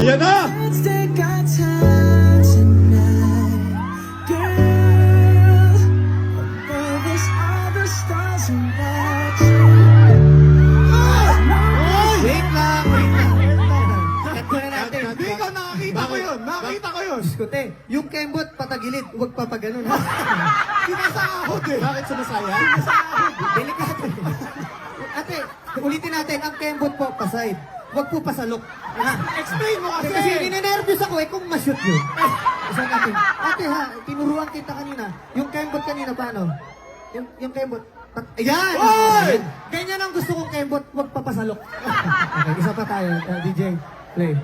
Yan na! Let's take our time tonight, girl. Above us all the stars and Wait lang, wait lang. Cut ko na natin. Hindi ko nakakita ko yun. Nakakita ko yun. Iskote, yung kembot patagilid, huwag papaganon ha. Sinasahod eh. Bakit sumasaya? Delikado. Ate, ulitin natin, ang kembot po, paside. Huwag po pasalok. Explain mo kasi. Kasi ninenervyos ako kung ma-shoot yun. Isa natin. Ate ha, tinuruan kita kanina. Yung kembot kanina, paano? Yung kembot. Ayan! Oy! Ganyan ang gusto kong kembot, huwag papasalok. Okay, isa pa tayo. DJ, play.